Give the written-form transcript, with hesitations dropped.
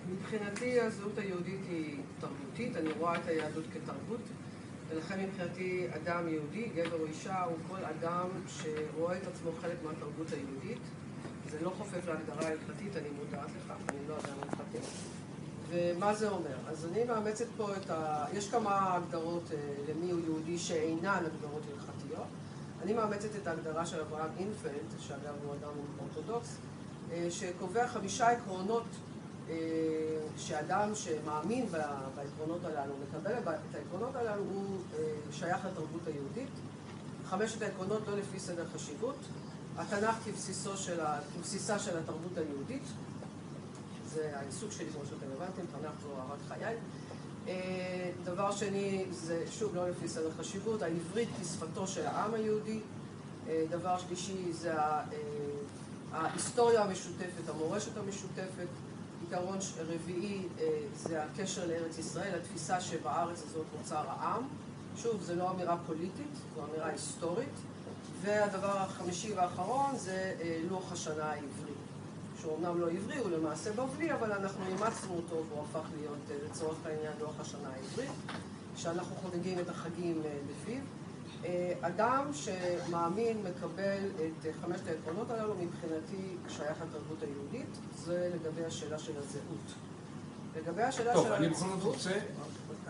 מבחינתי הזהות היהודית היא תרבותית, אני רואה את היהדות כתרבות, ולכן מבחינתי אדם יהודי, גבר או אישה, הוא כל אדם שרואה את עצמו חלק מהתרבות היהודית. זה לא חופף להגדרה הלכתית, אני מודעת לכך, אני לא אדם הלכתי. ומה זה אומר? אז אני מאמצת פה יש כמה הגדרות למי הוא יהודי שאינן הגדרות הלכתיות. אני מאמצת את ההגדרה של אברהם אינפלד, שאגב הוא אדם אורתודוקס, שקובע 5 עקרונות שאדם שמאמין בעקרונות הללו, מקבל את העקרונות הללו, הוא שייך לתרבות היהודית. 5 העקרונות לא לפי סדר חשיבות. התנ"ך כבסיסה של התרבות היהודית. זה העיסוק שלי כמו שאתם הבנתם, תנ"ך זו אהבת חיי. דבר שני, זה שוב לא לפי סדר חשיבות, העברית כשפתו של העם היהודי. דבר שלישי זה ההיסטוריה המשותפת, המורשת המשותפת. עיקרון רביעי זה הקשר לארץ ישראל, התפיסה שבארץ הזאת נוצר העם. שוב, זה לא אמירה פוליטית, זו אמירה היסטורית. והדבר החמישי והאחרון זה לוח השנה העברי. שהוא אומנם לא עברי, הוא למעשה בבלי, אבל אנחנו אימצנו אותו והוא הפך להיות לצורך העניין לוח השנה העברי, שאנחנו חוגגים את החגים לפיו. אדם שמאמין מקבל את 5 העקרונות הללו, מבחינתי שייך לתרבות היהודית. זה לגבי השאלה של הזהות. לגבי השאלה של טוב, אני בכל זאת רוצה